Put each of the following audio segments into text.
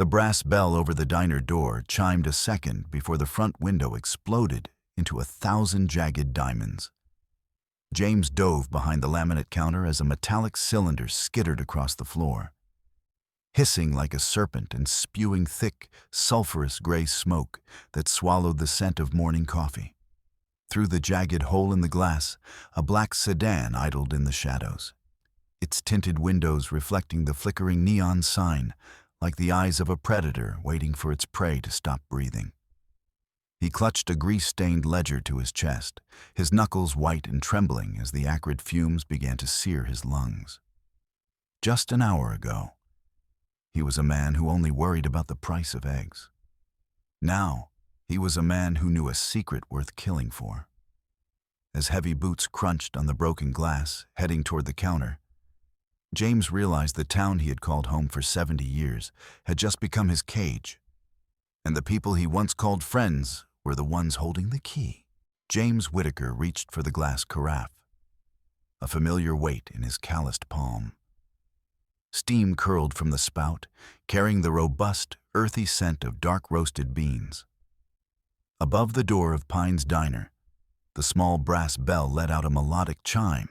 The brass bell over the diner door chimed a second before the front window exploded into 1,000 jagged diamonds. James dove behind the laminate counter as a metallic cylinder skittered across the floor, hissing like a serpent and spewing thick, sulphurous gray smoke that swallowed the scent of morning coffee. Through the jagged hole in the glass, a black sedan idled in the shadows, its tinted windows reflecting the flickering neon sign like the eyes of a predator waiting for its prey to stop breathing. He clutched a grease-stained ledger to his chest, his knuckles white and trembling as the acrid fumes began to sear his lungs. Just an hour ago, he was a man who only worried about the price of eggs. Now, he was a man who knew a secret worth killing for. As heavy boots crunched on the broken glass, heading toward the counter, James realized the town he had called home for 70 years had just become his cage, and the people he once called friends were the ones holding the key. James Whitaker reached for the glass carafe, a familiar weight in his calloused palm. Steam curled from the spout, carrying the robust, earthy scent of dark-roasted beans. Above the door of Pine's Diner, the small brass bell let out a melodic chime,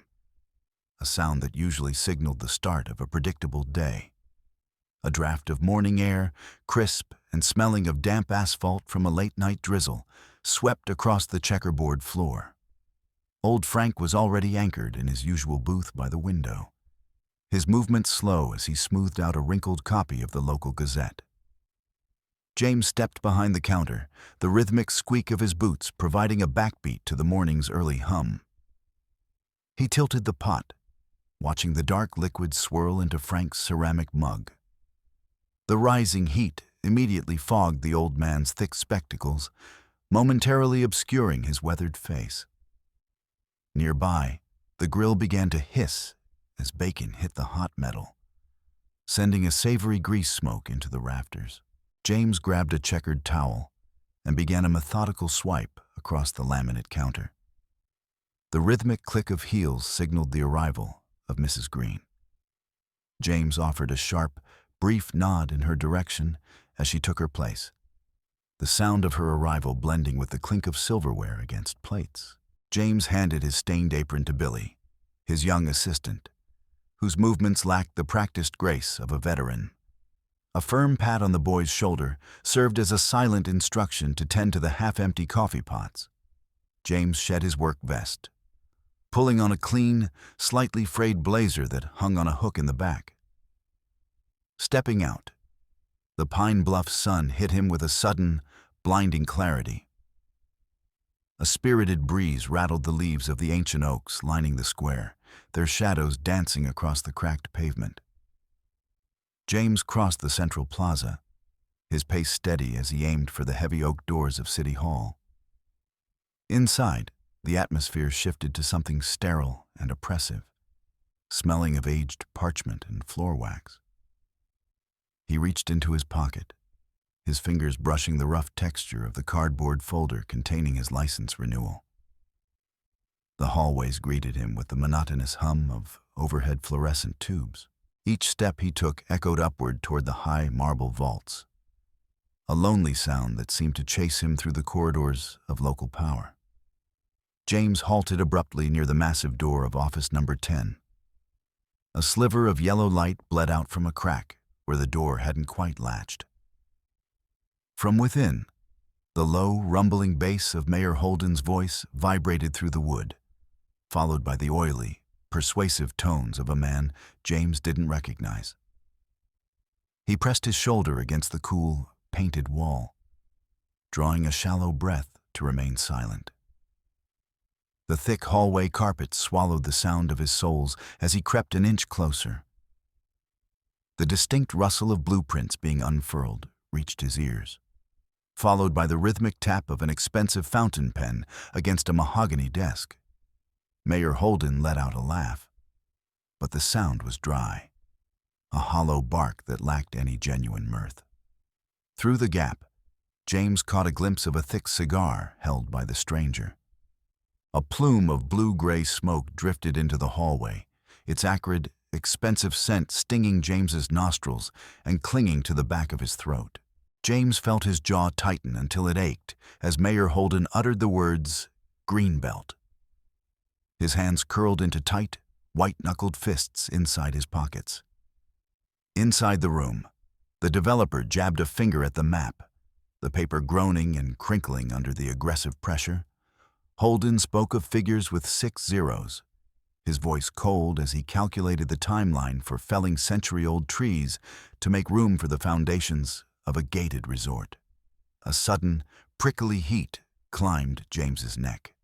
a sound that usually signaled the start of a predictable day. A draft of morning air, crisp and smelling of damp asphalt from a late-night drizzle, swept across the checkerboard floor. Old Frank was already anchored in his usual booth by the window, his movements slow as he smoothed out a wrinkled copy of the local Gazette. James stepped behind the counter, the rhythmic squeak of his boots providing a backbeat to the morning's early hum. He tilted the pot, watching the dark liquid swirl into Frank's ceramic mug. The rising heat immediately fogged the old man's thick spectacles, momentarily obscuring his weathered face. Nearby, the grill began to hiss as bacon hit the hot metal, sending a savory grease smoke into the rafters. James grabbed a checkered towel and began a methodical swipe across the laminate counter. The rhythmic click of heels signaled the arrival of Mrs. Green. James offered a sharp, brief nod in her direction as she took her place, the sound of her arrival blending with the clink of silverware against plates. James handed his stained apron to Billy, his young assistant, whose movements lacked the practiced grace of a veteran. A firm pat on the boy's shoulder served as a silent instruction to tend to the half-empty coffee pots. James shed his work vest, pulling on a clean, slightly frayed blazer that hung on a hook in the back. Stepping out, the Pine Bluff sun hit him with a sudden, blinding clarity. A spirited breeze rattled the leaves of the ancient oaks lining the square, their shadows dancing across the cracked pavement. James crossed the central plaza, his pace steady as he aimed for the heavy oak doors of City Hall. Inside, the atmosphere shifted to something sterile and oppressive, smelling of aged parchment and floor wax. He reached into his pocket, his fingers brushing the rough texture of the cardboard folder containing his license renewal. The hallways greeted him with the monotonous hum of overhead fluorescent tubes. Each step he took echoed upward toward the high marble vaults, a lonely sound that seemed to chase him through the corridors of local power. James halted abruptly near the massive door of office number 10. A sliver of yellow light bled out from a crack where the door hadn't quite latched. From within, the low, rumbling bass of Mayor Holden's voice vibrated through the wood, followed by the oily, persuasive tones of a man James didn't recognize. He pressed his shoulder against the cool, painted wall, drawing a shallow breath to remain silent. The thick hallway carpet swallowed the sound of his soles as he crept an inch closer. The distinct rustle of blueprints being unfurled reached his ears, followed by the rhythmic tap of an expensive fountain pen against a mahogany desk. Mayor Holden let out a laugh, but the sound was dry, a hollow bark that lacked any genuine mirth. Through the gap, James caught a glimpse of a thick cigar held by the stranger. A plume of blue-gray smoke drifted into the hallway, its acrid, expensive scent stinging James's nostrils and clinging to the back of his throat. James felt his jaw tighten until it ached as Mayor Holden uttered the words, "Greenbelt." His hands curled into tight, white-knuckled fists inside his pockets. Inside the room, the developer jabbed a finger at the map, the paper groaning and crinkling under the aggressive pressure. Holden spoke of figures with 6 zeros, his voice cold as he calculated the timeline for felling century-old trees to make room for the foundations of a gated resort. A sudden, prickly heat climbed James's neck.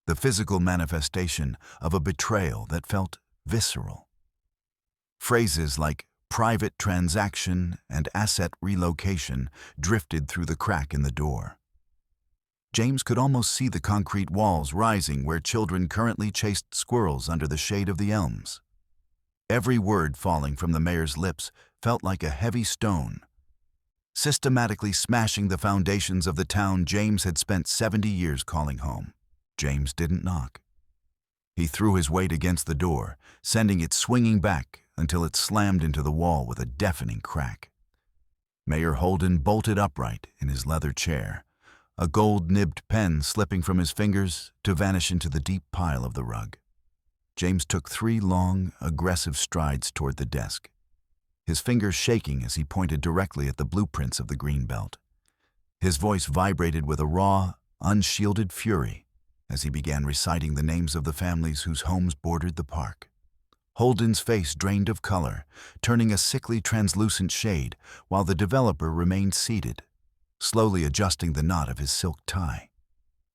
The physical manifestation of a betrayal that felt visceral. Phrases like private transaction and asset relocation drifted through the crack in the door. James could almost see the concrete walls rising where children currently chased squirrels under the shade of the elms. Every word falling from the mayor's lips felt like a heavy stone, systematically smashing the foundations of the town James had spent 70 years calling home. James didn't knock. He threw his weight against the door, sending it swinging back until it slammed into the wall with a deafening crack. Mayor Holden bolted upright in his leather chair, a gold-nibbed pen slipping from his fingers to vanish into the deep pile of the rug. James took 3 long, aggressive strides toward the desk, his fingers shaking as he pointed directly at the blueprints of the Greenbelt. His voice vibrated with a raw, unshielded fury as he began reciting the names of the families whose homes bordered the park. Holden's face drained of color, turning a sickly translucent shade, while the developer remained seated, slowly adjusting the knot of his silk tie.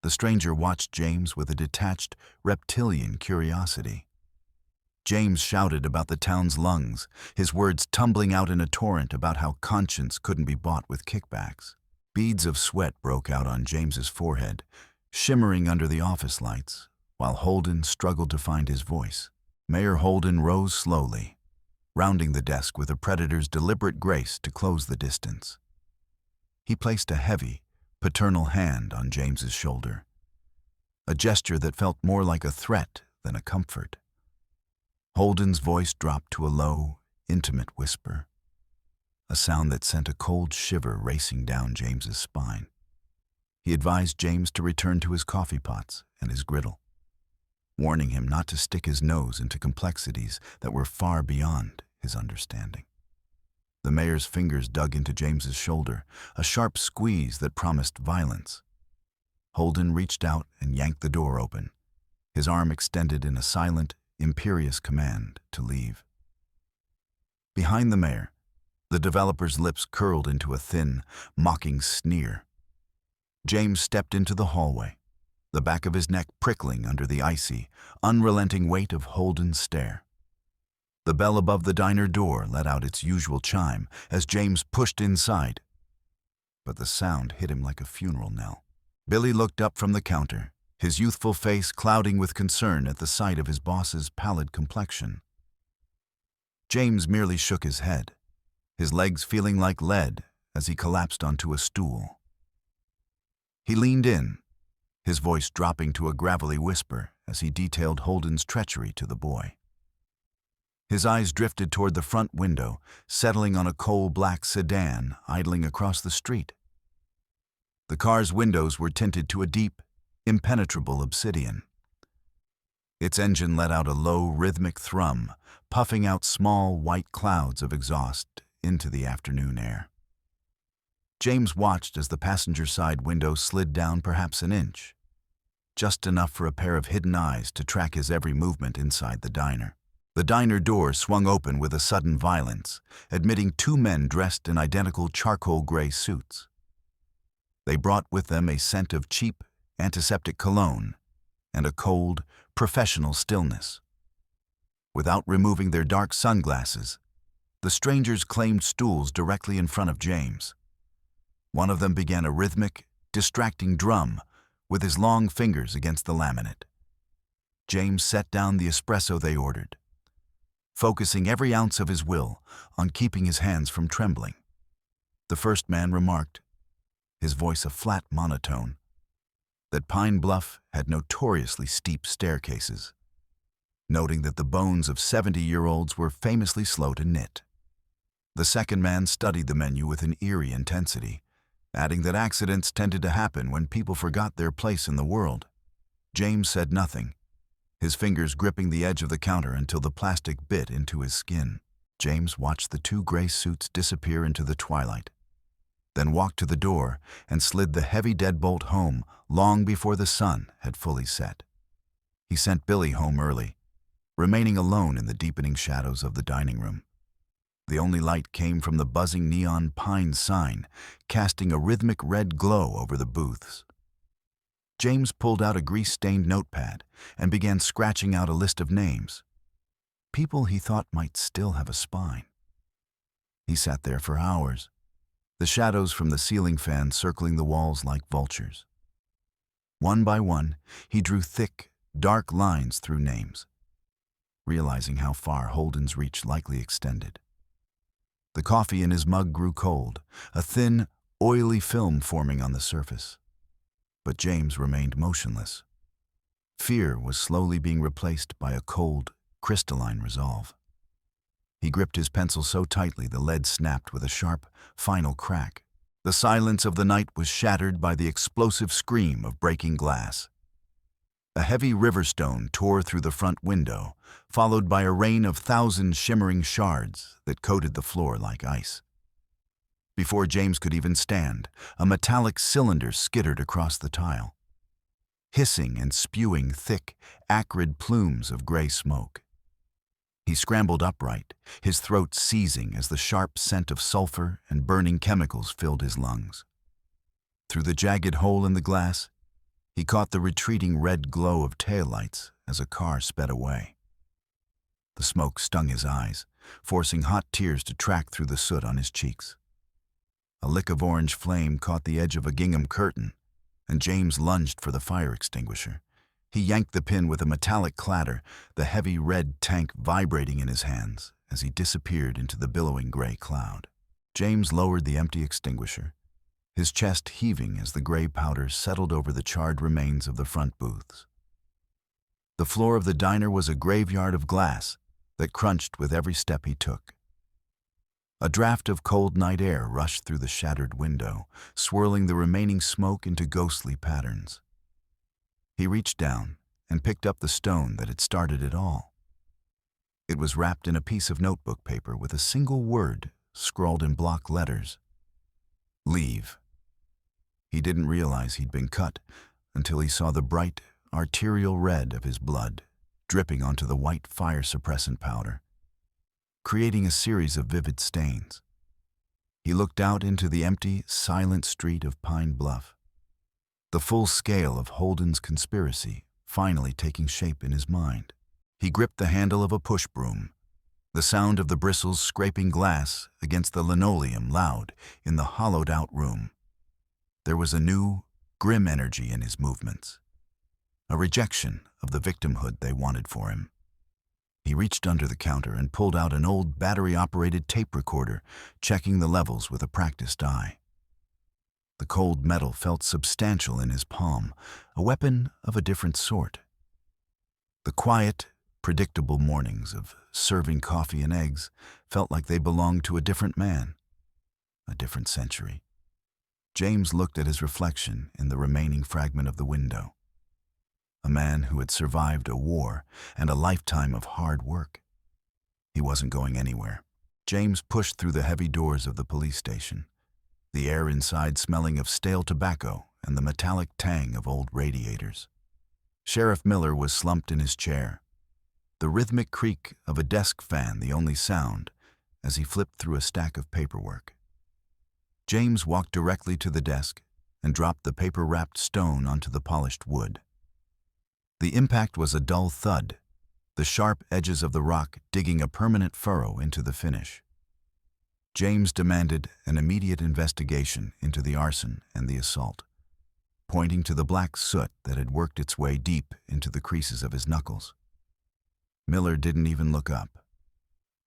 The stranger watched James with a detached, reptilian curiosity. James shouted about the town's lungs, his words tumbling out in a torrent about how conscience couldn't be bought with kickbacks. Beads of sweat broke out on James's forehead, shimmering under the office lights, while Holden struggled to find his voice. Mayor Holden rose slowly, rounding the desk with a predator's deliberate grace to close the distance. He placed a heavy, paternal hand on James's shoulder, a gesture that felt more like a threat than a comfort. Holden's voice dropped to a low, intimate whisper, a sound that sent a cold shiver racing down James's spine. He advised James to return to his coffee pots and his griddle, warning him not to stick his nose into complexities that were far beyond his understanding. The mayor's fingers dug into James's shoulder, a sharp squeeze that promised violence. Holden reached out and yanked the door open, his arm extended in a silent, imperious command to leave. Behind the mayor, the developer's lips curled into a thin, mocking sneer. James stepped into the hallway, the back of his neck prickling under the icy, unrelenting weight of Holden's stare. The bell above the diner door let out its usual chime as James pushed inside, but the sound hit him like a funeral knell. Billy looked up from the counter, his youthful face clouding with concern at the sight of his boss's pallid complexion. James merely shook his head, his legs feeling like lead as he collapsed onto a stool. He leaned in, his voice dropping to a gravelly whisper as he detailed Holden's treachery to the boy. His eyes drifted toward the front window, settling on a coal-black sedan idling across the street. The car's windows were tinted to a deep, impenetrable obsidian. Its engine let out a low, rhythmic thrum, puffing out small, white clouds of exhaust into the afternoon air. James watched as the passenger side window slid down perhaps an inch, just enough for a pair of hidden eyes to track his every movement inside the diner. The diner door swung open with a sudden violence, admitting 2 men dressed in identical charcoal gray suits. They brought with them a scent of cheap, antiseptic cologne and a cold, professional stillness. Without removing their dark sunglasses, the strangers claimed stools directly in front of James. One of them began a rhythmic, distracting drum with his long fingers against the laminate. James set down the espresso they ordered, focusing every ounce of his will on keeping his hands from trembling. The first man remarked, his voice a flat monotone, that Pine Bluff had notoriously steep staircases. noting that the bones of 70-year-olds were famously slow to knit. The second man studied the menu with an eerie intensity, adding that accidents tended to happen when people forgot their place in the world. James said nothing, his fingers gripping the edge of the counter until the plastic bit into his skin. James watched the two gray suits disappear into the twilight, then walked to the door and slid the heavy deadbolt home long before the sun had fully set. He sent Billy home early, remaining alone in the deepening shadows of the dining room. The only light came from the buzzing neon pine sign, casting a rhythmic red glow over the booths. James pulled out a grease-stained notepad and began scratching out a list of names, people he thought might still have a spine. He sat there for hours, the shadows from the ceiling fan circling the walls like vultures. One by one, he drew thick, dark lines through names, realizing how far Holden's reach likely extended. The coffee in his mug grew cold, a thin, oily film forming on the surface. But James remained motionless. Fear was slowly being replaced by a cold, crystalline resolve. He gripped his pencil so tightly the lead snapped with a sharp, final crack. The silence of the night was shattered by the explosive scream of breaking glass. A heavy riverstone tore through the front window, followed by a rain of 1,000 shimmering shards that coated the floor like ice. Before James could even stand, a metallic cylinder skittered across the tile, hissing and spewing thick, acrid plumes of gray smoke. He scrambled upright, his throat seizing as the sharp scent of sulfur and burning chemicals filled his lungs. Through the jagged hole in the glass, he caught the retreating red glow of taillights as a car sped away. The smoke stung his eyes, forcing hot tears to track through the soot on his cheeks. A lick of orange flame caught the edge of a gingham curtain, and James lunged for the fire extinguisher. He yanked the pin with a metallic clatter, the heavy red tank vibrating in his hands as he disappeared into the billowing gray cloud. James lowered the empty extinguisher, his chest heaving as the gray powder settled over the charred remains of the front booths. The floor of the diner was a graveyard of glass that crunched with every step he took. A draft of cold night air rushed through the shattered window, swirling the remaining smoke into ghostly patterns. He reached down and picked up the stone that had started it all. It was wrapped in a piece of notebook paper with a single word scrawled in block letters: "Leave." He didn't realize he'd been cut until he saw the bright, arterial red of his blood dripping onto the white fire suppressant powder, creating a series of vivid stains. He looked out into the empty, silent street of Pine Bluff, the full scale of Holden's conspiracy finally taking shape in his mind. He gripped the handle of a push broom, the sound of the bristles scraping glass against the linoleum loud in the hollowed-out room. There was a new, grim energy in his movements, a rejection of the victimhood they wanted for him. He reached under the counter and pulled out an old battery-operated tape recorder, checking the levels with a practiced eye. The cold metal felt substantial in his palm, a weapon of a different sort. The quiet, predictable mornings of serving coffee and eggs felt like they belonged to a different man, a different century. James looked at his reflection in the remaining fragment of the window. A man who had survived a war and a lifetime of hard work. He wasn't going anywhere. James pushed through the heavy doors of the police station, the air inside smelling of stale tobacco and the metallic tang of old radiators. Sheriff Miller was slumped in his chair, the rhythmic creak of a desk fan the only sound as he flipped through a stack of paperwork. James walked directly to the desk and dropped the paper-wrapped stone onto the polished wood. The impact was a dull thud, the sharp edges of the rock digging a permanent furrow into the finish. James demanded an immediate investigation into the arson and the assault, pointing to the black soot that had worked its way deep into the creases of his knuckles. Miller didn't even look up.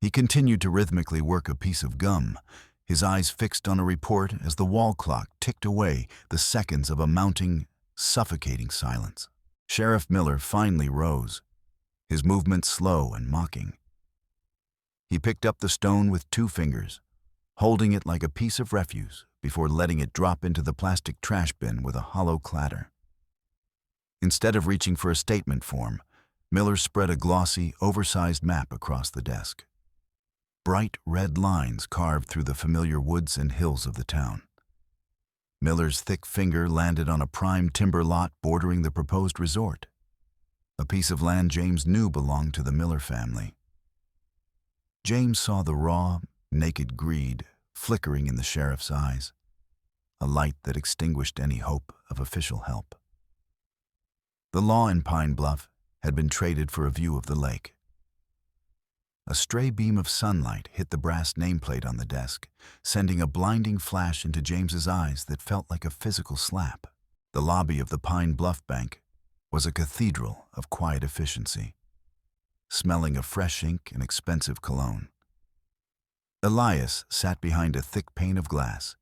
He continued to rhythmically work a piece of gum, his eyes fixed on a report as the wall clock ticked away the seconds of a mounting, suffocating silence. Sheriff Miller finally rose, his movements slow and mocking. He picked up the stone with 2 fingers, holding it like a piece of refuse before letting it drop into the plastic trash bin with a hollow clatter. Instead of reaching for a statement form, Miller spread a glossy, oversized map across the desk. Bright red lines carved through the familiar woods and hills of the town. Miller's thick finger landed on a prime timber lot bordering the proposed resort, a piece of land James knew belonged to the Miller family. James saw the raw, naked greed flickering in the sheriff's eyes, a light that extinguished any hope of official help. The law in Pine Bluff had been traded for a view of the lake. A stray beam of sunlight hit the brass nameplate on the desk, sending a blinding flash into James's eyes that felt like a physical slap. The lobby of the Pine Bluff Bank was a cathedral of quiet efficiency, smelling of fresh ink and expensive cologne. Elias sat behind a thick pane of glass,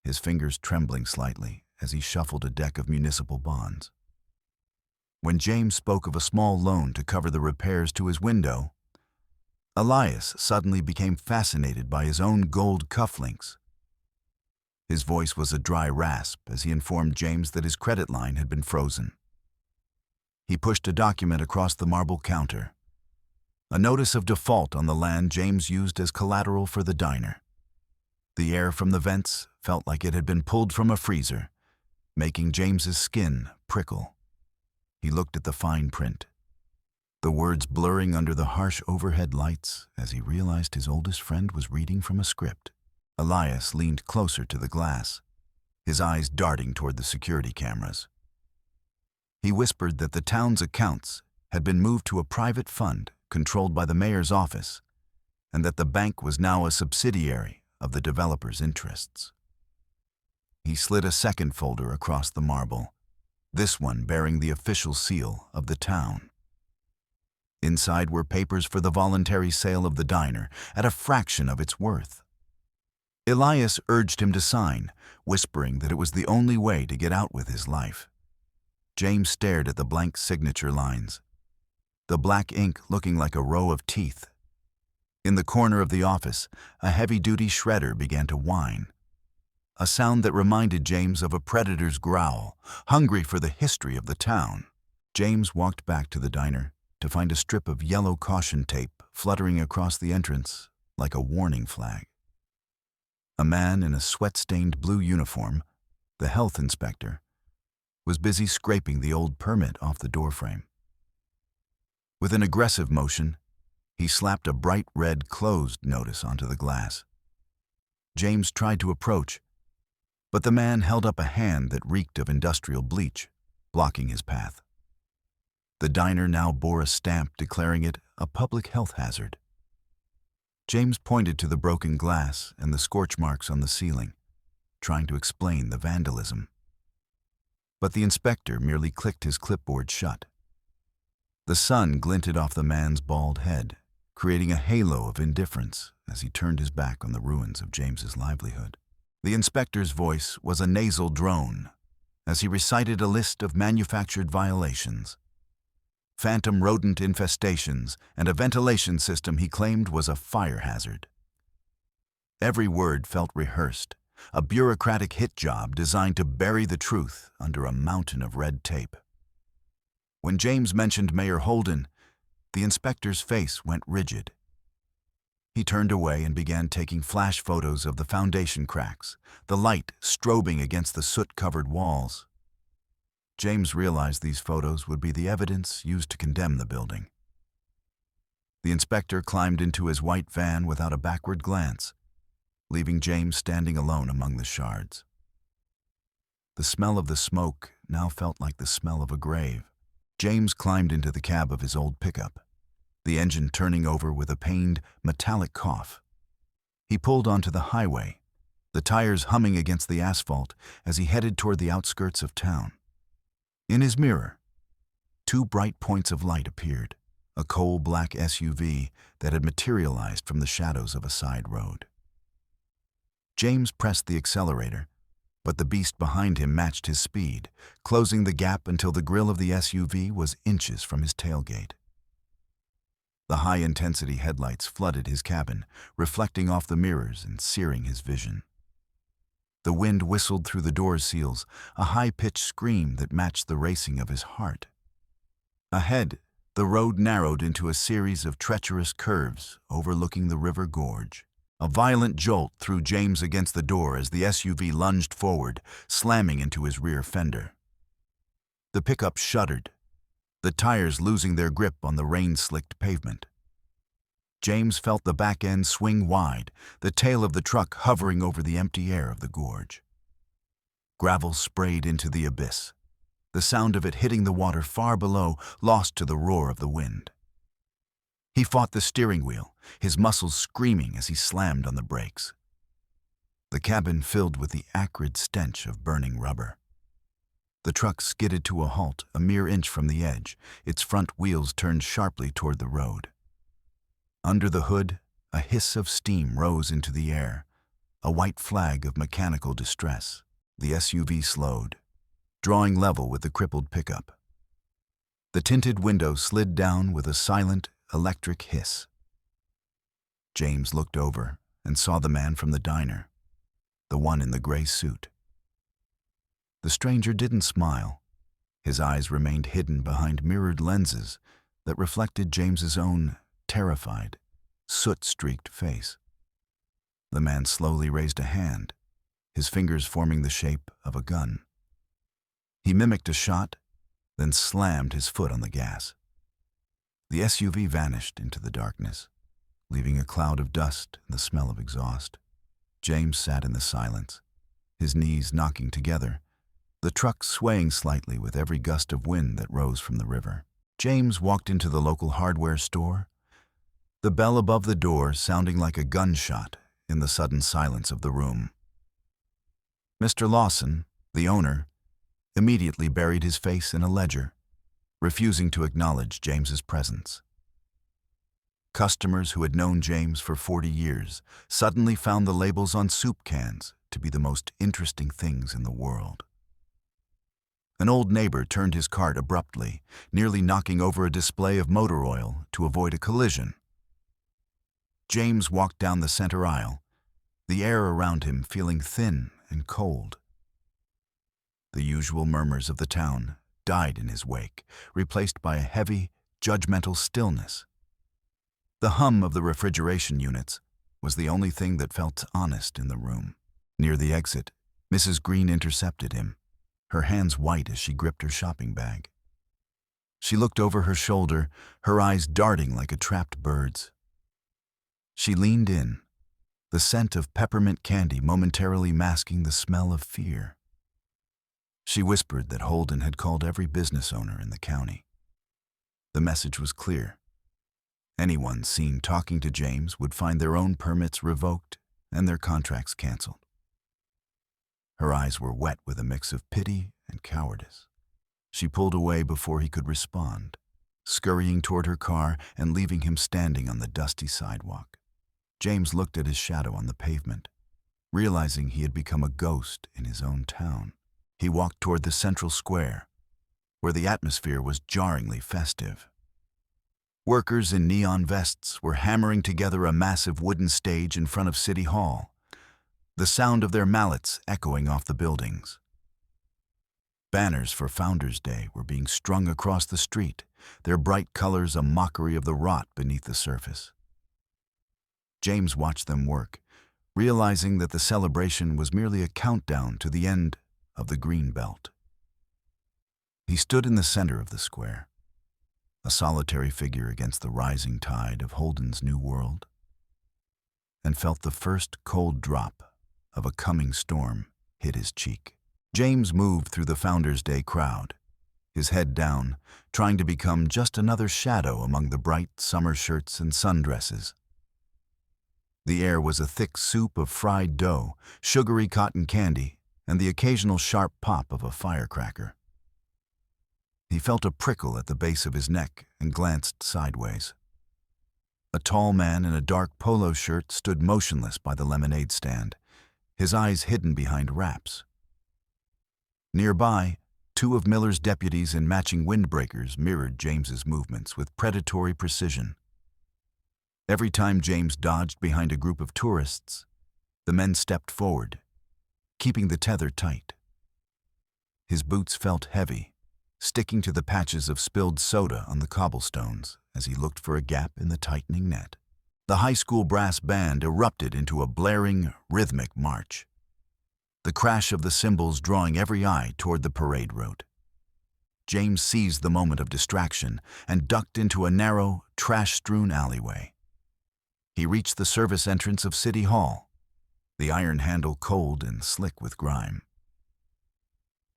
his fingers trembling slightly as he shuffled a deck of municipal bonds. When James spoke of a small loan to cover the repairs to his window, Elias suddenly became fascinated by his own gold cufflinks. His voice was a dry rasp as he informed James that his credit line had been frozen. He pushed a document across the marble counter, a notice of default on the land James used as collateral for the diner. The air from the vents felt like it had been pulled from a freezer, making James's skin prickle. He looked at the fine print, the words blurring under the harsh overhead lights as he realized his oldest friend was reading from a script. Elias leaned closer to the glass, his eyes darting toward the security cameras. He whispered that the town's accounts had been moved to a private fund controlled by the mayor's office, and that the bank was now a subsidiary of the developer's interests. He slid a second folder across the marble, this one bearing the official seal of the town. Inside were papers for the voluntary sale of the diner at a fraction of its worth. Elias urged him to sign, whispering that it was the only way to get out with his life. James stared at the blank signature lines, the black ink looking like a row of teeth. In the corner of the office, a heavy-duty shredder began to whine, a sound that reminded James of a predator's growl, hungry for the history of the town. James walked back to the diner to find a strip of yellow caution tape fluttering across the entrance like a warning flag. A man in a sweat-stained blue uniform, the health inspector, was busy scraping the old permit off the doorframe. With an aggressive motion, he slapped a bright red closed notice onto the glass. James tried to approach, but the man held up a hand that reeked of industrial bleach, blocking his path. The diner now bore a stamp declaring it a public health hazard. James pointed to the broken glass and the scorch marks on the ceiling, trying to explain the vandalism. But the inspector merely clicked his clipboard shut. The sun glinted off the man's bald head, creating a halo of indifference as he turned his back on the ruins of James's livelihood. The inspector's voice was a nasal drone as he recited a list of manufactured violations. Phantom rodent infestations and a ventilation system he claimed was a fire hazard. Every word felt rehearsed, a bureaucratic hit job designed to bury the truth under a mountain of red tape. When James mentioned Mayor Holden, the inspector's face went rigid. He turned away and began taking flash photos of the foundation cracks, the light strobing against the soot-covered walls. James realized these photos would be the evidence used to condemn the building. The inspector climbed into his white van without a backward glance, leaving James standing alone among the shards. The smell of the smoke now felt like the smell of a grave. James climbed into the cab of his old pickup, the engine turning over with a pained, metallic cough. He pulled onto the highway, the tires humming against the asphalt as he headed toward the outskirts of town. In his mirror, 2 bright points of light appeared, a coal-black SUV that had materialized from the shadows of a side road. James pressed the accelerator, but the beast behind him matched his speed, closing the gap until the grille of the SUV was inches from his tailgate. The high-intensity headlights flooded his cabin, reflecting off the mirrors and searing his vision. The wind whistled through the door seals, a high-pitched scream that matched the racing of his heart. Ahead, the road narrowed into a series of treacherous curves overlooking the river gorge. A violent jolt threw James against the door as the SUV lunged forward, slamming into his rear fender. The pickup shuddered, the tires losing their grip on the rain-slicked pavement. James felt the back end swing wide, the tail of the truck hovering over the empty air of the gorge. Gravel sprayed into the abyss, the sound of it hitting the water far below lost to the roar of the wind. He fought the steering wheel, his muscles screaming as he slammed on the brakes. The cabin filled with the acrid stench of burning rubber. The truck skidded to a halt a mere inch from the edge, its front wheels turned sharply toward the road. Under the hood, a hiss of steam rose into the air, a white flag of mechanical distress. The SUV slowed, drawing level with the crippled pickup. The tinted window slid down with a silent, electric hiss. James looked over and saw the man from the diner, the one in the gray suit. The stranger didn't smile. His eyes remained hidden behind mirrored lenses that reflected James's own terrified, soot-streaked face. The man slowly raised a hand, his fingers forming the shape of a gun. He mimicked a shot, then slammed his foot on the gas. The SUV vanished into the darkness, leaving a cloud of dust and the smell of exhaust. James sat in the silence, his knees knocking together, the truck swaying slightly with every gust of wind that rose from the river. James walked into the local hardware store, the bell above the door sounding like a gunshot in the sudden silence of the room. Mr. Lawson, the owner, immediately buried his face in a ledger, refusing to acknowledge James's presence. Customers who had known James for 40 years suddenly found the labels on soup cans to be the most interesting things in the world. An old neighbor turned his cart abruptly, nearly knocking over a display of motor oil to avoid a collision. James walked down the center aisle, the air around him feeling thin and cold. The usual murmurs of the town died in his wake, replaced by a heavy, judgmental stillness. The hum of the refrigeration units was the only thing that felt honest in the room. Near the exit, Mrs. Green intercepted him, her hands white as she gripped her shopping bag. She looked over her shoulder, her eyes darting like a trapped bird's. She leaned in, the scent of peppermint candy momentarily masking the smell of fear. She whispered that Holden had called every business owner in the county. The message was clear. Anyone seen talking to James would find their own permits revoked and their contracts canceled. Her eyes were wet with a mix of pity and cowardice. She pulled away before he could respond, scurrying toward her car and leaving him standing on the dusty sidewalk. James looked at his shadow on the pavement, realizing he had become a ghost in his own town. He walked toward the central square, where the atmosphere was jarringly festive. Workers in neon vests were hammering together a massive wooden stage in front of City Hall, the sound of their mallets echoing off the buildings. Banners for Founders' Day were being strung across the street, their bright colors a mockery of the rot beneath the surface. James watched them work, realizing that the celebration was merely a countdown to the end of the green belt. He stood in the center of the square, a solitary figure against the rising tide of Holden's new world, and felt the first cold drop of a coming storm hit his cheek. James moved through the Founders' Day crowd, his head down, trying to become just another shadow among the bright summer shirts and sundresses. The air was a thick soup of fried dough, sugary cotton candy, and the occasional sharp pop of a firecracker. He felt a prickle at the base of his neck and glanced sideways. A tall man in a dark polo shirt stood motionless by the lemonade stand, his eyes hidden behind wraps. Nearby, two of Miller's deputies in matching windbreakers mirrored James's movements with predatory precision. Every time James dodged behind a group of tourists, the men stepped forward, keeping the tether tight. His boots felt heavy, sticking to the patches of spilled soda on the cobblestones as he looked for a gap in the tightening net. The high school brass band erupted into a blaring, rhythmic march, the crash of the cymbals drawing every eye toward the parade route. James seized the moment of distraction and ducked into a narrow, trash-strewn alleyway. He reached the service entrance of City Hall, the iron handle cold and slick with grime.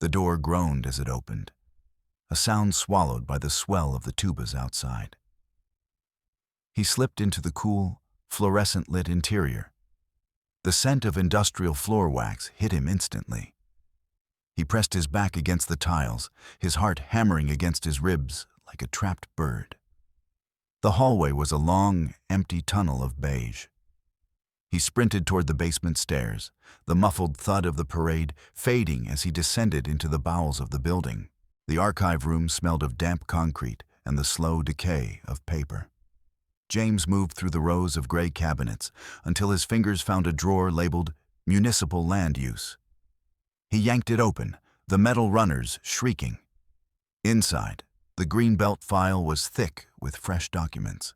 The door groaned as it opened, a sound swallowed by the swell of the tubas outside. He slipped into the cool, fluorescent-lit interior. The scent of industrial floor wax hit him instantly. He pressed his back against the tiles, his heart hammering against his ribs like a trapped bird. The hallway was a long, empty tunnel of beige. He sprinted toward the basement stairs, the muffled thud of the parade fading as he descended into the bowels of the building. The archive room smelled of damp concrete and the slow decay of paper. James moved through the rows of gray cabinets until his fingers found a drawer labeled Municipal Land Use. He yanked it open, the metal runners shrieking. Inside, the Greenbelt file was thick with fresh documents.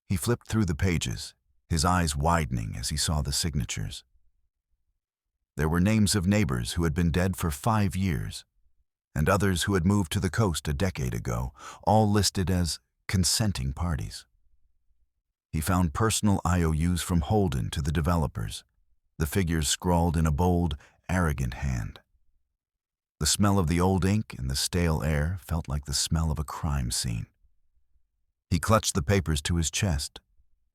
He flipped through the pages, his eyes widening as he saw the signatures. There were names of neighbors who had been dead for 5 years, and others who had moved to the coast a decade ago, all listed as consenting parties. He found personal IOUs from Holden to the developers, the figures scrawled in a bold, arrogant hand. The smell of the old ink and the stale air felt like the smell of a crime scene. He clutched the papers to his chest,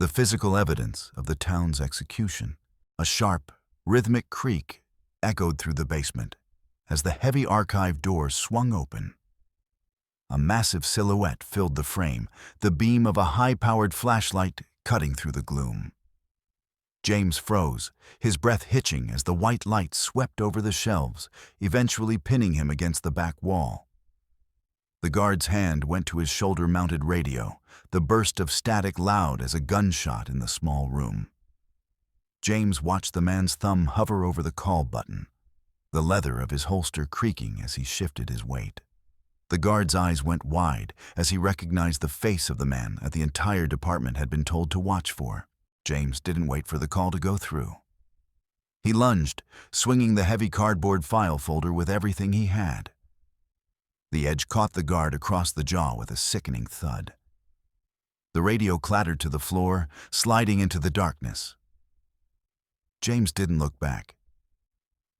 the physical evidence of the town's execution. A sharp, rhythmic creak echoed through the basement as the heavy archive door swung open. A massive silhouette filled the frame, the beam of a high-powered flashlight cutting through the gloom. James froze, his breath hitching as the white light swept over the shelves, eventually pinning him against the back wall. The guard's hand went to his shoulder-mounted radio, the burst of static loud as a gunshot in the small room. James watched the man's thumb hover over the call button, the leather of his holster creaking as he shifted his weight. The guard's eyes went wide as he recognized the face of the man that the entire department had been told to watch for. James didn't wait for the call to go through. He lunged, swinging the heavy cardboard file folder with everything he had. The edge caught the guard across the jaw with a sickening thud. The radio clattered to the floor, sliding into the darkness. James didn't look back.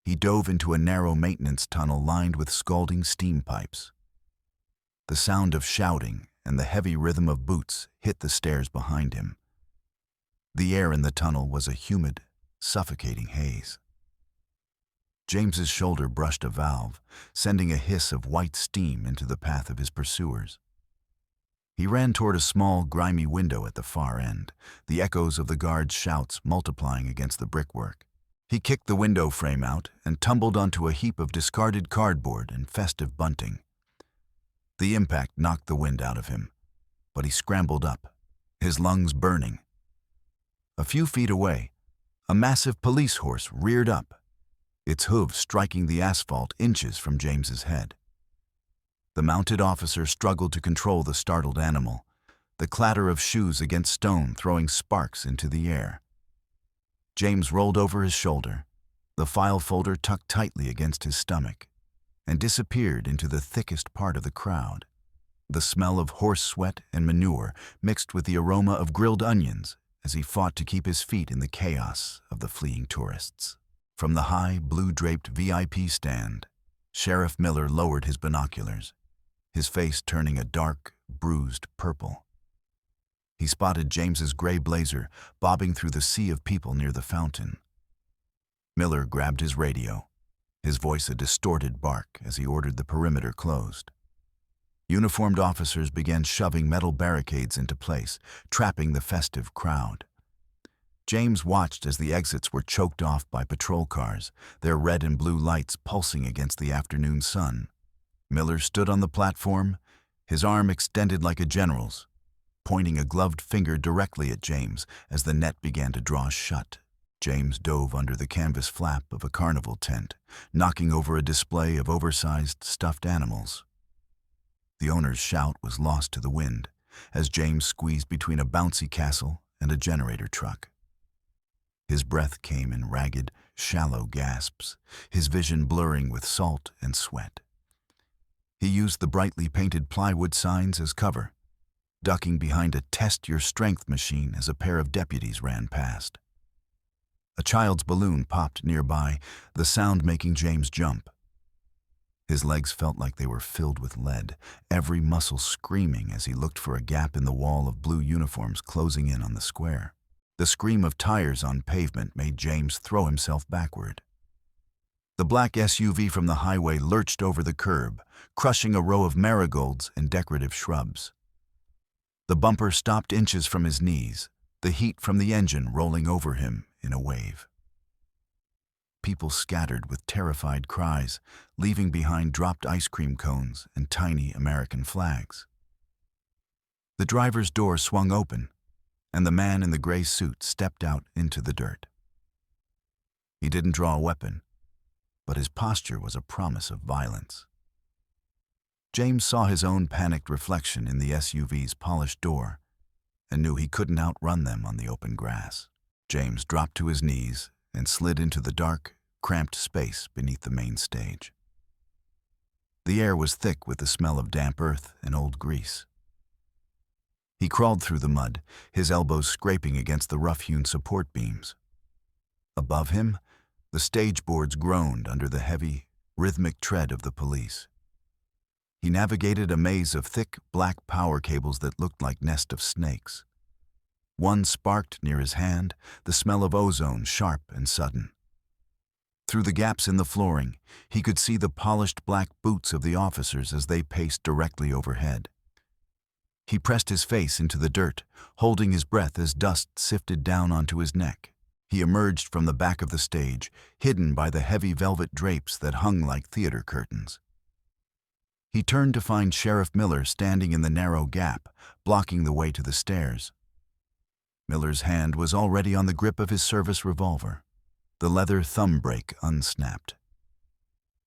He dove into a narrow maintenance tunnel lined with scalding steam pipes. The sound of shouting and the heavy rhythm of boots hit the stairs behind him. The air in the tunnel was a humid, suffocating haze. James's shoulder brushed a valve, sending a hiss of white steam into the path of his pursuers. He ran toward a small, grimy window at the far end, the echoes of the guard's shouts multiplying against the brickwork. He kicked the window frame out and tumbled onto a heap of discarded cardboard and festive bunting. The impact knocked the wind out of him, but he scrambled up, his lungs burning. A few feet away, a massive police horse reared up, its hooves striking the asphalt inches from James's head. The mounted officer struggled to control the startled animal, the clatter of shoes against stone throwing sparks into the air. James rolled over his shoulder, the file folder tucked tightly against his stomach, and disappeared into the thickest part of the crowd. The smell of horse sweat and manure mixed with the aroma of grilled onions as he fought to keep his feet in the chaos of the fleeing tourists. From the high, blue-draped VIP stand, Sheriff Miller lowered his binoculars, his face turning a dark, bruised purple. He spotted James's gray blazer bobbing through the sea of people near the fountain. Miller grabbed his radio, his voice a distorted bark as he ordered the perimeter closed. Uniformed officers began shoving metal barricades into place, trapping the festive crowd. James watched as the exits were choked off by patrol cars, their red and blue lights pulsing against the afternoon sun. Miller stood on the platform, his arm extended like a general's, pointing a gloved finger directly at James as the net began to draw shut. James dove under the canvas flap of a carnival tent, knocking over a display of oversized stuffed animals. The owner's shout was lost to the wind as James squeezed between a bouncy castle and a generator truck. His breath came in ragged, shallow gasps, his vision blurring with salt and sweat. He used the brightly painted plywood signs as cover, ducking behind a test your strength machine as a pair of deputies ran past. A child's balloon popped nearby, the sound making James jump. His legs felt like they were filled with lead, every muscle screaming as he looked for a gap in the wall of blue uniforms closing in on the square. The scream of tires on pavement made James throw himself backward. The black SUV from the highway lurched over the curb, crushing a row of marigolds and decorative shrubs. The bumper stopped inches from his knees, the heat from the engine rolling over him in a wave. People scattered with terrified cries, leaving behind dropped ice cream cones and tiny American flags. The driver's door swung open, and the man in the gray suit stepped out into the dirt. He didn't draw a weapon, but his posture was a promise of violence. James saw his own panicked reflection in the SUV's polished door and knew he couldn't outrun them on the open grass. James dropped to his knees and slid into the dark, cramped space beneath the main stage. The air was thick with the smell of damp earth and old grease. He crawled through the mud, his elbows scraping against the rough-hewn support beams. Above him, the stage boards groaned under the heavy, rhythmic tread of the police. He navigated a maze of thick, black power cables that looked like nests of snakes. One sparked near his hand, the smell of ozone sharp and sudden. Through the gaps in the flooring, he could see the polished black boots of the officers as they paced directly overhead. He pressed his face into the dirt, holding his breath as dust sifted down onto his neck. He emerged from the back of the stage, hidden by the heavy velvet drapes that hung like theater curtains. He turned to find Sheriff Miller standing in the narrow gap, blocking the way to the stairs. Miller's hand was already on the grip of his service revolver, the leather thumb brake unsnapped.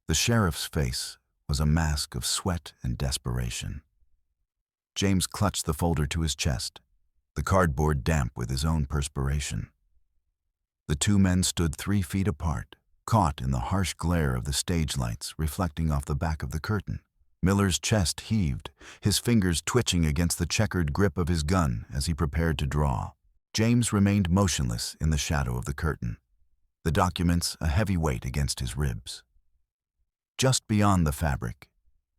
The sheriff's face was a mask of sweat and desperation. James clutched the folder to his chest, the cardboard damp with his own perspiration. The two men stood 3 feet apart, caught in the harsh glare of the stage lights reflecting off the back of the curtain. Miller's chest heaved, his fingers twitching against the checkered grip of his gun as he prepared to draw. James remained motionless in the shadow of the curtain, the documents a heavy weight against his ribs. Just beyond the fabric,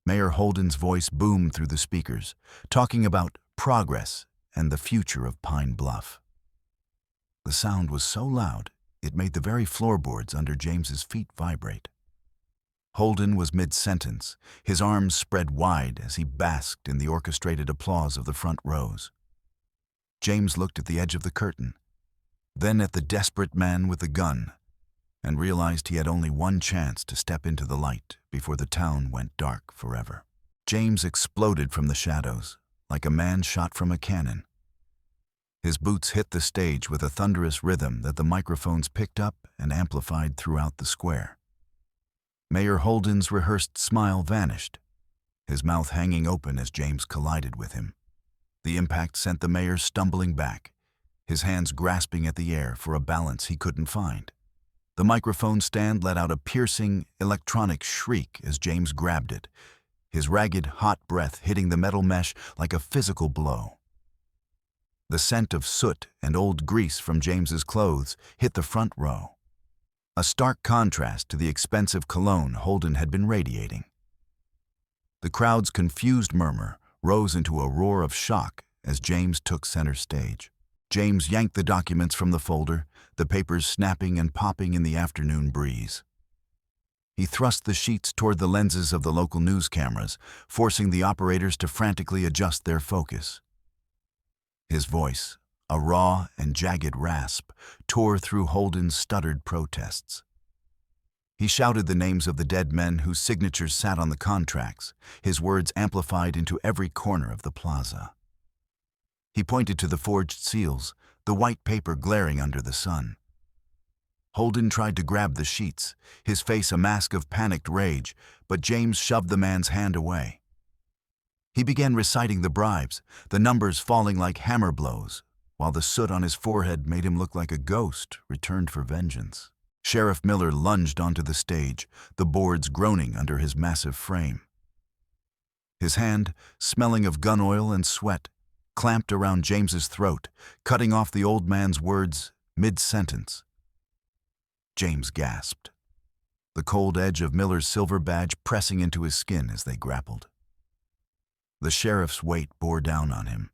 Mayor Holden's voice boomed through the speakers, talking about progress and the future of Pine Bluff. The sound was so loud, it made the very floorboards under James's feet vibrate. Holden was mid-sentence, his arms spread wide as he basked in the orchestrated applause of the front rows. James looked at the edge of the curtain, then at the desperate man with the gun, and realized he had only one chance to step into the light before the town went dark forever. James exploded from the shadows, like a man shot from a cannon. His boots hit the stage with a thunderous rhythm that the microphones picked up and amplified throughout the square. Mayor Holden's rehearsed smile vanished, his mouth hanging open as James collided with him. The impact sent the mayor stumbling back, his hands grasping at the air for a balance he couldn't find. The microphone stand let out a piercing, electronic shriek as James grabbed it, his ragged, hot breath hitting the metal mesh like a physical blow. The scent of soot and old grease from James's clothes hit the front row, a stark contrast to the expensive cologne Holden had been radiating. The crowd's confused murmur rose into a roar of shock as James took center stage. James yanked the documents from the folder, the papers snapping and popping in the afternoon breeze. He thrust the sheets toward the lenses of the local news cameras, forcing the operators to frantically adjust their focus. His voice, a raw and jagged rasp, tore through Holden's stuttered protests. He shouted the names of the dead men whose signatures sat on the contracts, his words amplified into every corner of the plaza. He pointed to the forged seals, the white paper glaring under the sun. Holden tried to grab the sheets, his face a mask of panicked rage, but James shoved the man's hand away. He began reciting the bribes, the numbers falling like hammer blows, while the soot on his forehead made him look like a ghost returned for vengeance. Sheriff Miller lunged onto the stage, the boards groaning under his massive frame. His hand, smelling of gun oil and sweat, clamped around James's throat, cutting off the old man's words mid-sentence. James gasped, the cold edge of Miller's silver badge pressing into his skin as they grappled. The sheriff's weight bore down on him,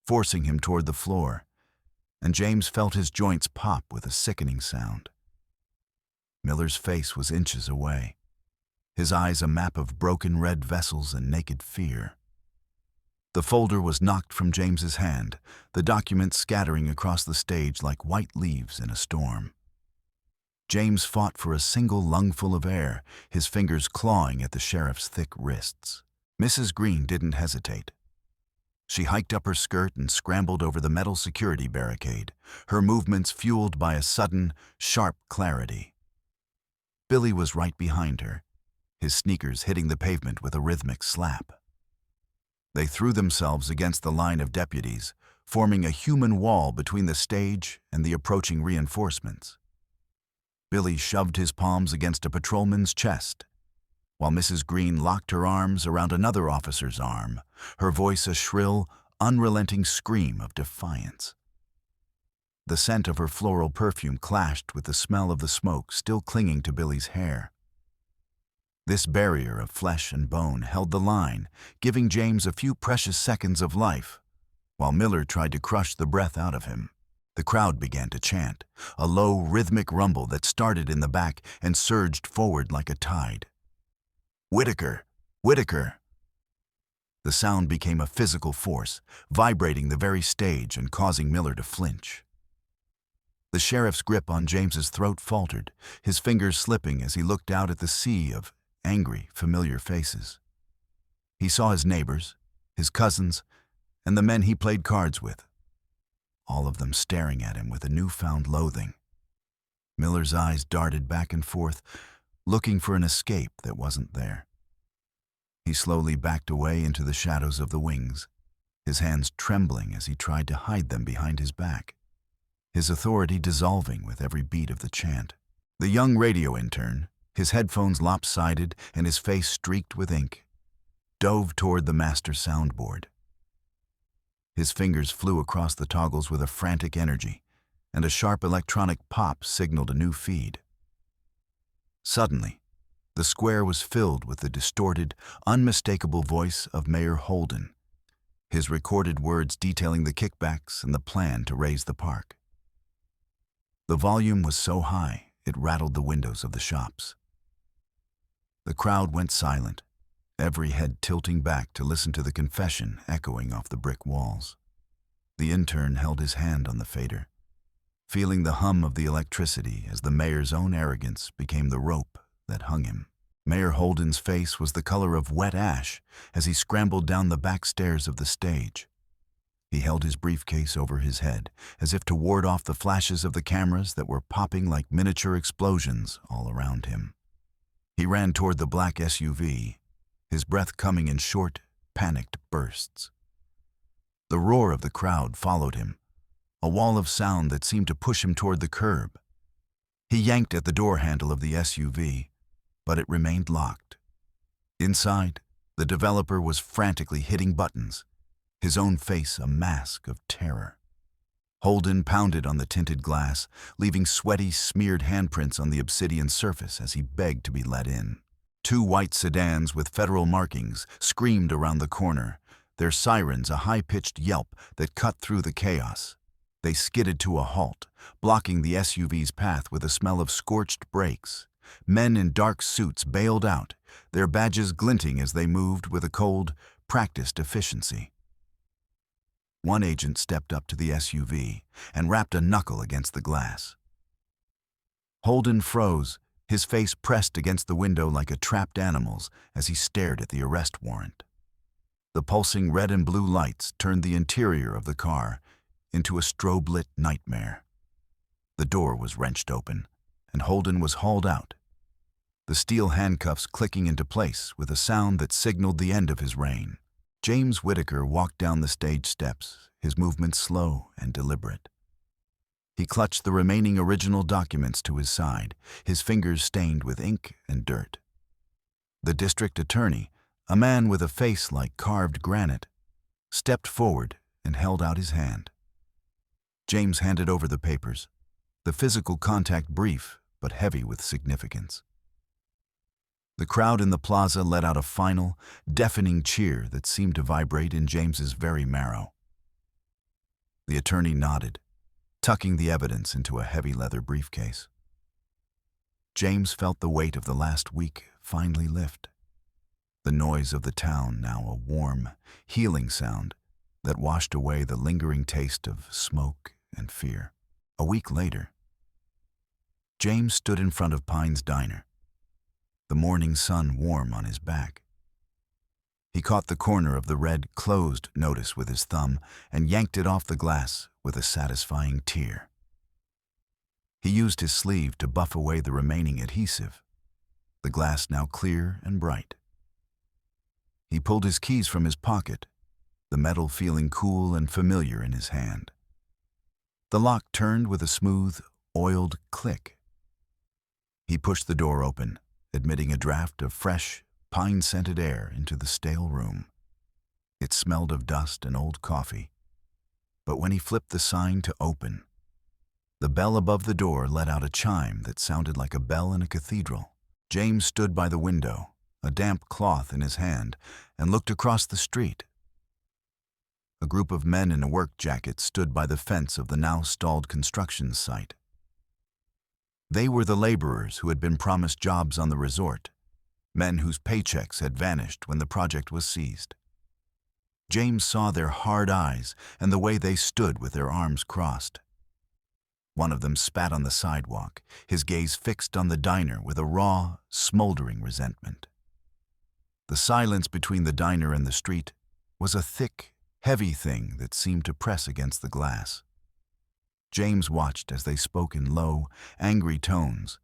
forcing him toward the floor, and James felt his joints pop with a sickening sound. Miller's face was inches away, his eyes a map of broken red vessels and naked fear. The folder was knocked from James's hand, the documents scattering across the stage like white leaves in a storm. James fought for a single lungful of air, his fingers clawing at the sheriff's thick wrists. Mrs. Green didn't hesitate. She hiked up her skirt and scrambled over the metal security barricade, her movements fueled by a sudden, sharp clarity. Billy was right behind her, his sneakers hitting the pavement with a rhythmic slap. They threw themselves against the line of deputies, forming a human wall between the stage and the approaching reinforcements. Billy shoved his palms against a patrolman's chest, while Mrs. Green locked her arms around another officer's arm, her voice a shrill, unrelenting scream of defiance. The scent of her floral perfume clashed with the smell of the smoke still clinging to Billy's hair. This barrier of flesh and bone held the line, giving James a few precious seconds of life, while Miller tried to crush the breath out of him. The crowd began to chant, a low, rhythmic rumble that started in the back and surged forward like a tide. "Whitaker! Whitaker!" The sound became a physical force, vibrating the very stage and causing Miller to flinch. The sheriff's grip on James's throat faltered, his fingers slipping as he looked out at the sea of angry, familiar faces. He saw his neighbors, his cousins, and the men he played cards with, all of them staring at him with a newfound loathing. Miller's eyes darted back and forth, looking for an escape that wasn't there. He slowly backed away into the shadows of the wings, his hands trembling as he tried to hide them behind his back, his authority dissolving with every beat of the chant. The young radio intern, his headphones lopsided and his face streaked with ink, dove toward the master soundboard. His fingers flew across the toggles with a frantic energy, and a sharp electronic pop signaled a new feed. Suddenly, the square was filled with the distorted, unmistakable voice of Mayor Holden, his recorded words detailing the kickbacks and the plan to raise the park. The volume was so high, it rattled the windows of the shops. The crowd went silent, every head tilting back to listen to the confession echoing off the brick walls. The intern held his hand on the fader, feeling the hum of the electricity as the mayor's own arrogance became the rope that hung him. Mayor Holden's face was the color of wet ash as he scrambled down the back stairs of the stage. He held his briefcase over his head, as if to ward off the flashes of the cameras that were popping like miniature explosions all around him. He ran toward the black SUV, his breath coming in short, panicked bursts. The roar of the crowd followed him, a wall of sound that seemed to push him toward the curb. He yanked at the door handle of the SUV, but it remained locked. Inside, the developer was frantically hitting buttons, his own face a mask of terror. Holden pounded on the tinted glass, leaving sweaty, smeared handprints on the obsidian surface as he begged to be let in. Two white sedans with federal markings screamed around the corner, their sirens a high-pitched yelp that cut through the chaos. They skidded to a halt, blocking the SUV's path with a smell of scorched brakes. Men in dark suits bailed out, their badges glinting as they moved with a cold, practiced efficiency. One agent stepped up to the SUV and rapped a knuckle against the glass. Holden froze, his face pressed against the window like a trapped animal's as he stared at the arrest warrant. The pulsing red and blue lights turned the interior of the car into a strobe-lit nightmare. The door was wrenched open, and Holden was hauled out, the steel handcuffs clicking into place with a sound that signaled the end of his reign. James Whitaker walked down the stage steps, his movements slow and deliberate. He clutched the remaining original documents to his side, his fingers stained with ink and dirt. The district attorney, a man with a face like carved granite, stepped forward and held out his hand. James handed over the papers, the physical contact brief but heavy with significance. The crowd in the plaza let out a final, deafening cheer that seemed to vibrate in James's very marrow. The attorney nodded, tucking the evidence into a heavy leather briefcase. James felt the weight of the last week finally lift. The noise of the town now a warm, healing sound that washed away the lingering taste of smoke and fear. A week later, James stood in front of Pine's diner, the morning sun warm on his back. He caught the corner of the red closed notice with his thumb and yanked it off the glass with a satisfying tear. He used his sleeve to buff away the remaining adhesive, the glass now clear and bright. He pulled his keys from his pocket, the metal feeling cool and familiar in his hand. The lock turned with a smooth, oiled click. He pushed the door open, admitting a draft of fresh, pine-scented air into the stale room. It smelled of dust and old coffee. But when he flipped the sign to open, the bell above the door let out a chime that sounded like a bell in a cathedral. James stood by the window, a damp cloth in his hand, and looked across the street. A group of men in a work jacket stood by the fence of the now stalled construction site. They were the laborers who had been promised jobs on the resort, men whose paychecks had vanished when the project was seized. James saw their hard eyes and the way they stood with their arms crossed. One of them spat on the sidewalk, his gaze fixed on the diner with a raw, smoldering resentment. The silence between the diner and the street was a thick, heavy thing that seemed to press against the glass. James watched as they spoke in low, angry tones,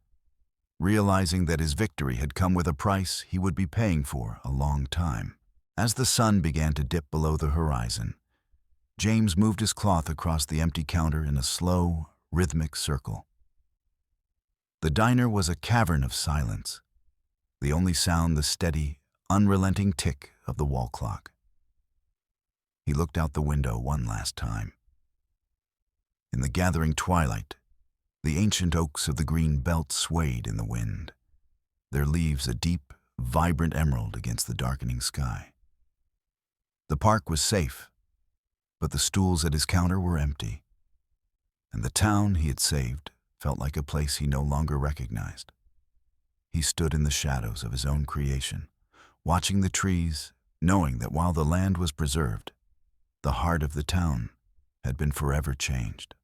realizing that his victory had come with a price he would be paying for a long time. As the sun began to dip below the horizon, James moved his cloth across the empty counter in a slow, rhythmic circle. The diner was a cavern of silence, the only sound the steady, unrelenting tick of the wall clock. He looked out the window one last time. In the gathering twilight, the ancient oaks of the green belt swayed in the wind, their leaves a deep, vibrant emerald against the darkening sky. The park was safe, but the stools at his counter were empty, and the town he had saved felt like a place he no longer recognized. He stood in the shadows of his own creation, watching the trees, knowing that while the land was preserved, the heart of the town had been forever changed.